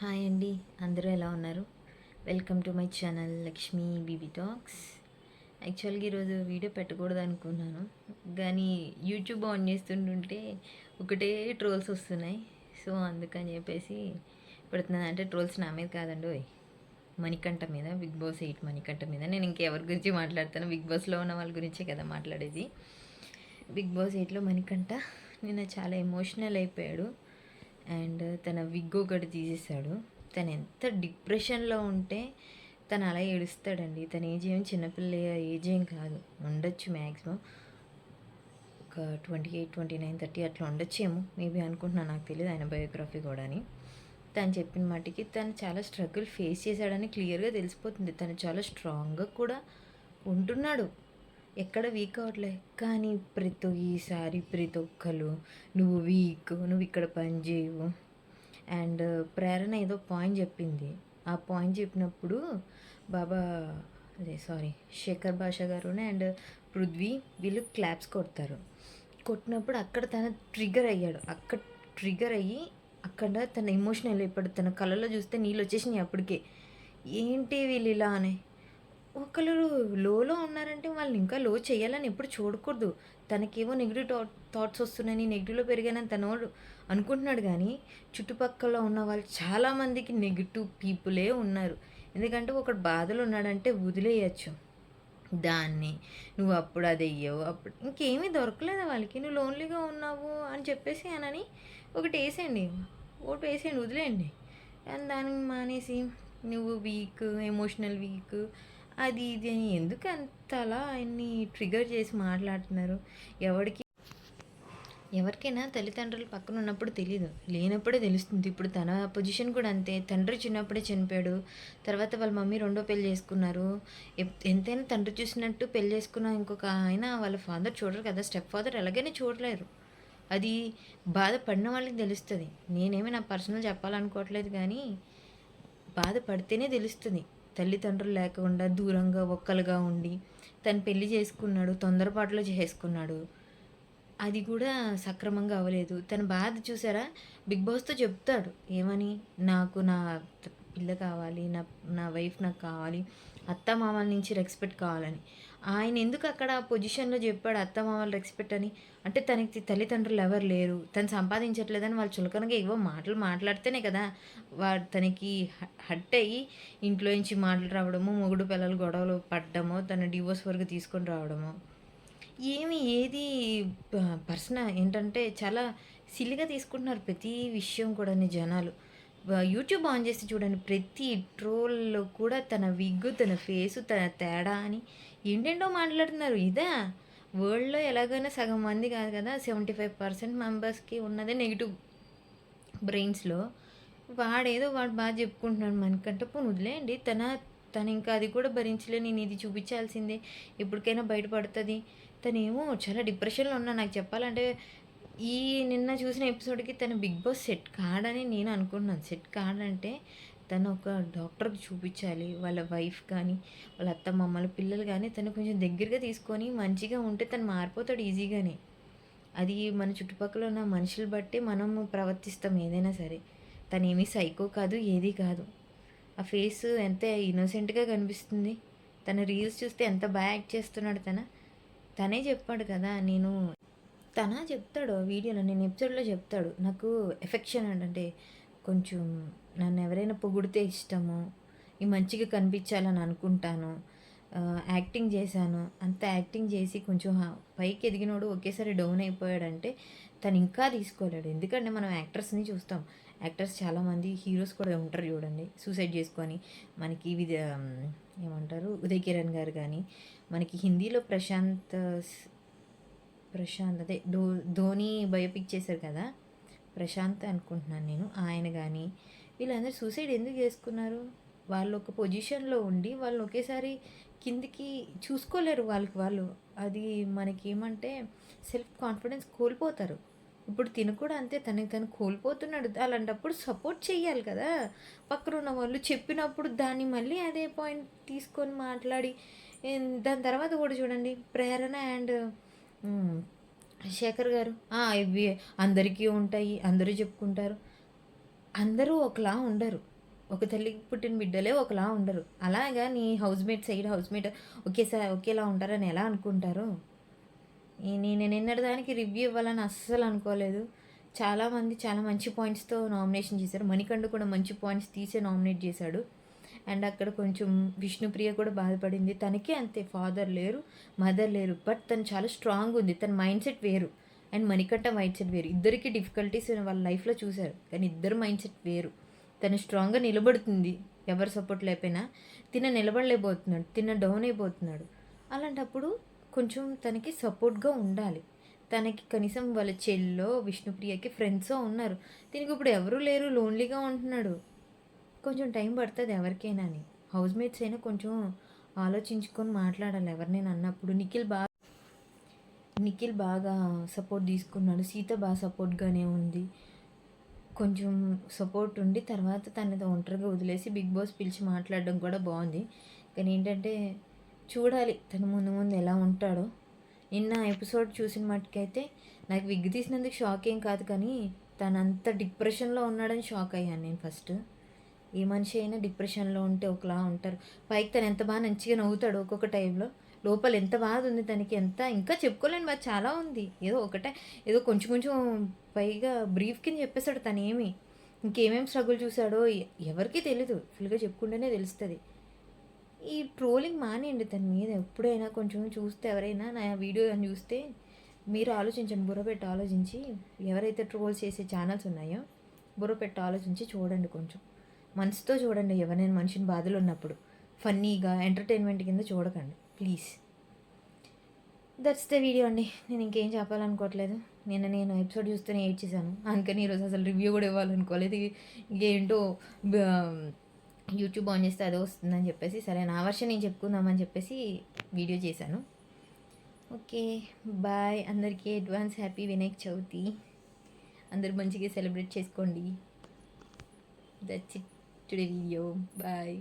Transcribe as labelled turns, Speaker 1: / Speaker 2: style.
Speaker 1: Hi అండి, అందరూ ఎలా ఉన్నారు? Welcome to my channel Lakshmi BB talks. యాక్చువల్గా ఈరోజు వీడియో పెట్టకూడదు అనుకున్నాను, కానీ యూట్యూబ్ ఆన్ చేస్తుంటుంటే ఒకటే ట్రోల్స్ వస్తున్నాయి. సో అందుకని చెప్పేసి పెడుతున్నాను. అంటే ట్రోల్స్ నా మీద కాదండి, ఓయ్ మణికంఠ మీద, బిగ్ బాస్ 8 మణికంఠ మీద. నేను ఇంకెవరి గురించి మాట్లాడతాను? బిగ్ బాస్లో ఉన్న వాళ్ళ గురించే కదా మాట్లాడేది. బిగ్ బాస్ 8లో మణికంఠ నిన్న చాలా ఎమోషనల్ అయిపోయాడు. అండ్ తన విగ్ ఒకటి తీసేశాడు. తను ఎంత డిప్రెషన్లో ఉంటే తను అలా ఏడుస్తాడండి. తన ఏజ్ ఏం చిన్నపిల్ల ఏజ్ ఏం కాదు, ఉండొచ్చు మ్యాక్సిమం ఒక 28, 29, 30 అట్లా ఉండొచ్చేమో మేబీ అనుకుంటున్నాను, నాకు తెలియదు ఆయన బయోగ్రఫీ కూడా అని. తను చెప్పిన మటుకి తను చాలా స్ట్రగుల్ ఫేస్ చేశాడని క్లియర్గా తెలిసిపోతుంది. తను చాలా స్ట్రాంగ్గా కూడా ఉంటున్నాడు, ఎక్కడ వీక్ అవ్వట్లే. కానీ ఈసారి ప్రతి ఒక్కరు నువ్వు వీక్, నువ్వు ఇక్కడ పని చేయవు. అండ్ ప్రేరణ ఏదో పాయింట్ చెప్పింది. ఆ పాయింట్ చెప్పినప్పుడు బాబా శేఖర్ భాష గారు అండ్ పృథ్వీ వీళ్ళు క్లాప్స్ కొడతారు. కొట్టినప్పుడు అక్కడ తన ట్రిగర్ అయ్యాడు. అక్కడ ట్రిగర్ అయ్యి అక్కడ తన ఎమోషనల్ అయిపోయాడు. తన కళ్ళలో చూస్తే నీళ్ళు వచ్చేసినాయి అప్పటికే. ఏంటి వీళ్ళు ఇలా అని. ఒకళ్ళు లోలో ఉన్నారంటే వాళ్ళని ఇంకా లో చేయాలని ఎప్పుడు చూడకూడదు. తనకేమో నెగిటివ్ థాట్స్ వస్తున్నాయని, నెగిటివ్లో పెరిగానని తనోడు అనుకుంటున్నాడు. కానీ చుట్టుపక్కల ఉన్న వాళ్ళు చాలామందికి నెగిటివ్ పీపులే ఉన్నారు. ఎందుకంటే ఒకడు బాధలు ఉన్నాడంటే వదిలేయచ్చు దాన్ని. నువ్వు అప్పుడు అది అయ్యావు, అప్పుడు ఇంకేమీ దొరకలేదు వాళ్ళకి, నువ్వు లోన్లీగా ఉన్నావు అని చెప్పేసి అనని ఒకటి వేసేయండి, ఓటు వేసేయండి, వదిలేయండి. అండ్ దానికి మానేసి నువ్వు వీక్, ఎమోషనల్ వీక్, అది ఇది అని ఎందుకు అంతలా ఆయన్ని ట్రిగర్ చేసి మాట్లాడుతున్నారు? ఎవరికైనా తల్లిదండ్రులు పక్కన ఉన్నప్పుడు తెలియదు, లేనప్పుడే తెలుస్తుంది. ఇప్పుడు తన పొజిషన్ కూడా అంతే. తండ్రి చిన్నప్పుడే చనిపోయాడు, తర్వాత వాళ్ళ మమ్మీ రెండో పెళ్లి చేసుకున్నారు. ఎంతైనా తండ్రి చూసినట్టు పెళ్లి చేసుకున్న ఇంకొక ఆయన వాళ్ళ ఫాదర్ చూడరు కదా, స్టెప్ ఫాదర్ ఎలాగైనా చూడలేరు. అది బాధపడిన వాళ్ళకి తెలుస్తుంది. నేనేమి నా పర్సనల్ చెప్పాలనుకోవట్లేదు, కానీ బాధపడితేనే తెలుస్తుంది. తల్లిదండ్రులు లేకుండా దూరంగా ఒక్కలుగా ఉండి తను పెళ్లి చేసుకున్నాడు, తొందరపాటులో చేసుకున్నాడు. అది కూడా సక్రమంగా అవ్వలేదు. తన బాధ చూసారా? బిగ్ బాస్తో చెప్తాడు ఏమని, నాకు నా పిల్ల కావాలి, నా నా వైఫ్ నాకు కావాలి, అత్తమామల నుంచి రెస్పెక్ట్ కావాలని. ఆయన ఎందుకు అక్కడ పొజిషన్లో చెప్పాడు అత్తమామల రెస్పెక్ట్ అని? అంటే తనకి తల్లిదండ్రులు ఎవరు లేరు, తను సంపాదించట్లేదని వాళ్ళు చులకనగా ఏవో మాటలు మాట్లాడితేనే కదా తనకి హట్ అయ్యి ఇంట్లో నుంచి మాటలు రావడము, మొగుడు పిల్లలు గొడవలు పడ్డమో, తన డివోర్స్ వరకు తీసుకొని రావడము. ఏది పర్సనల్ ఏంటంటే చాలా సిల్లిగా తీసుకుంటున్నారు ప్రతి విషయం కూడా జనాలు. యూట్యూబ్ ఆన్ చేసి చూడండి, ప్రతి ట్రోల్లో కూడా తన విగ్గు, తన ఫేసు, తన తేడా అని ఏంటేంటో మాట్లాడుతున్నారు. ఇదా వరల్డ్లో ఎలాగైనా సగం మంది కాదు కదా, 75% మెంబర్స్కి ఉన్నదే నెగిటివ్ బ్రెయిన్స్లో. వాడు బాగా చెప్పుకుంటున్నాడు. మనకంటే పోనీ వదిలేయండి, తను ఇంకా అది కూడా భరించలే, నేను ఇది చూపించాల్సిందే, ఎప్పటికైనా బయటపడుతుంది. తనేమో చాలా డిప్రెషన్లో ఉన్నా. నాకు చెప్పాలంటే ఈ నిన్న చూసిన ఎపిసోడ్కి తను బిగ్ బాస్ సెట్ కాడని నేను అనుకుంటున్నాను. సెట్ కాడంటే తను ఒక డాక్టర్కి చూపించాలి. వాళ్ళ వైఫ్ కానీ, వాళ్ళ అత్తమ్మమ్మల పిల్లలు కానీ తను కొంచెం దగ్గరగా తీసుకొని మంచిగా ఉంటే తను మారిపోతాడు ఈజీగానే. అది మన చుట్టుపక్కల ఉన్న మనుషులు బట్టి మనం ప్రవర్తిస్తాం ఏదైనా సరే. తను ఏమీ సైకో కాదు, ఏది కాదు. ఆ ఫేస్ ఎంత ఇన్నోసెంట్గా కనిపిస్తుంది. తన రీల్స్ చూస్తే ఎంత బాగా యాక్ట్ చేస్తున్నాడు. తనే చెప్పాడు కదా, చెప్తాడు వీడియోలో, నేను ఎపిసోడ్లో చెప్తాడు, నాకు ఎఫెక్షన్ అంటే కొంచెం నన్ను ఎవరైనా పొగిడితే ఇష్టము, ఈ మంచిగా కనిపించాలని అనుకుంటాను, యాక్టింగ్ చేశాను, అంత యాక్టింగ్ చేసి కొంచెం పైకి ఎదిగినోడు ఒకేసారి డౌన్ అయిపోయాడంటే తను ఇంకా తీసుకోలేడు. ఎందుకంటే మనం యాక్టర్స్ని చూస్తాం, యాక్టర్స్ చాలామంది హీరోస్ కూడా ఉంటారు చూడండి, సూసైడ్ చేసుకొని. మనకి ఏమంటారు, ఉదయ్ కిరణ్ గారు కానీ, మనకి హిందీలో ప్రశాంత్ అదే ధోని బయోపిక్ చేశారు కదా, ప్రశాంత్ అనుకుంటున్నాను నేను, ఆయన కానీ వీళ్ళందరూ సూసైడ్ ఎందుకు చేసుకున్నారు? వాళ్ళు ఒక పొజిషన్లో ఉండి వాళ్ళు ఒకేసారి కిందికి చూసుకోలేరు వాళ్ళు. అది మనకి ఏమంటే సెల్ఫ్ కాన్ఫిడెన్స్ కోల్పోతారు. ఇప్పుడు తిను కూడా అంతే, తను కోల్పోతున్నాడు. అలాంటప్పుడు సపోర్ట్ చెయ్యాలి కదా పక్కన ఉన్న వాళ్ళు. చెప్పినప్పుడు దాన్ని మళ్ళీ అదే పాయింట్ తీసుకొని మాట్లాడి దాని తర్వాత కూడా చూడండి, ప్రేరణ అండ్ శేఖర్ గారు ఇవి అందరికీ ఉంటాయి, అందరూ చెప్పుకుంటారు. అందరూ ఒకలా ఉండరు. ఒక తల్లికి పుట్టిన బిడ్డలే ఒకలా ఉండరు. అలాగా నీ హౌస్‌మేట్ సైడ్ హౌస్‌మేట్ ఒకేలా ఉంటారని ఎలా అనుకుంటారు? నేను నిన్నటి దానికి రివ్యూ ఇవ్వాలని అస్సలు అనుకోలేదు. చాలామంది చాలా మంచి పాయింట్స్‌తో నామినేషన్ చేశారు. మణికంఠ కూడా మంచి పాయింట్స్ తీసే నామినేట్ చేశాడు. అండ్ అక్కడ కొంచెం విష్ణుప్రియ కూడా బాధపడింది. తనకి అంతే ఫాదర్ లేరు, మదర్ లేరు. బట్ తను చాలా స్ట్రాంగ్ ఉంది. తన మైండ్ సెట్ వేరు. అండ్ మణికంఠ మైండ్ సెట్ వేరు. ఇద్దరికి డిఫికల్టీస్ వాళ్ళ లైఫ్‌లో చూశారు. కానీ ఇద్దరు మైండ్ సెట్ వేరు. తను స్ట్రాంగ్‌గా నిలబడుతుంది. ఎవరు సపోర్ట్ లేకపోయినా. నిలబడలేకపోతున్నాడు. డౌన్ అయిపోతున్నాడు. అలాంటప్పుడు కొంచెం తనకి సపోర్ట్‌గా ఉండాలి. తనకి కనీసం వాళ్ళ చెల్లో, విష్ణుప్రియకి ఫ్రెండ్సో ఉన్నారు. దీనికి ఇప్పుడు ఎవరు లేరు. లోన్లీగా ఉంటున్నాడు. కొంచెం టైం పడుతుంది ఎవరికైనా అని. హౌస్‌మేట్స్ అయినా కొంచెం ఆలోచించుకొని మాట్లాడాలి ఎవరినైనా అన్నప్పుడు. నిఖిల్ బాగా సపోర్ట్ తీసుకున్నాడు. సీత బాగా సపోర్ట్‌గానే ఉంది. కొంచెం సపోర్ట్ ఉండి తర్వాత తనది ఒంటరిగా వదిలేసి బిగ్ బాస్ పిలిచి మాట్లాడడం కూడా బాగుంది. కానీ ఏంటంటే చూడాలి తను ముందు ముందు ఎలా ఉంటాడో. నిన్న ఎపిసోడ్ చూసిన మట్టుకైతే నాకు విగ్ తీసినందుకు షాక్ ఏం కాదు, కానీ తనంత డిప్రెషన్లో ఉన్నాడని షాక్ అయ్యాను నేను ఫస్ట్. ఏ మనిషి అయినా డిప్రెషన్లో ఉంటే ఒకలా ఉంటారు. పైకి తను ఎంత బాగా మంచిగా నవ్వుతాడు ఒక్కొక్క టైంలో. లోపల ఎంత బాధ ఉంది తనకి, ఎంత ఇంకా చెప్పుకోలేని బాధ చాలా ఉంది. ఏదో కొంచెం కొంచెం పైగా బ్రీఫ్ కింద చెప్పేశాడు తను. ఇంకేమేమి స్ట్రగుల్ చూశాడో ఎవరికీ తెలీదు. ఫుల్గా చెప్పుకుంటేనే తెలుస్తుంది. ఈ ట్రోలింగ్ మానేయండి తన మీద. ఎప్పుడైనా కొంచెం చూస్తే ఎవరైనా నా వీడియో అని చూస్తే మీరు ఆలోచించండి, బుర్ర పెట్టి ఆలోచించి. ఎవరైతే ట్రోల్స్ చేసే ఛానల్స్ ఉన్నాయో బుర్ర పెట్టి ఆలోచించి చూడండి. కొంచెం మనసుతో చూడండి. ఎవరైనా మనిషిని బాధలు ఉన్నప్పుడు ఫన్నీగా ఎంటర్టైన్మెంట్ కింద చూడకండి ప్లీజ్. దట్స్ ద వీడియో అండి. నేను ఇంకేం చెప్పాలనుకోవట్లేదు. నేను ఎపిసోడ్ చూస్తూనే ఏడ్చేసాను. అందుకని ఈరోజు అసలు రివ్యూ కూడా ఇవ్వాలనుకోలేదు. ఇంకేంటో యూట్యూబ్ ఆన్ చేస్తే అదే వస్తుందని చెప్పేసి సరే నా వర్షన్ నేను చెప్పుకుందామని చెప్పేసి వీడియో చేశాను. ఓకే బాయ్ అందరికీ. Advance happy Vinayaka Chavithi. అందరూ మంచిగా సెలబ్రేట్ చేసుకోండి. That's it today video. Bye.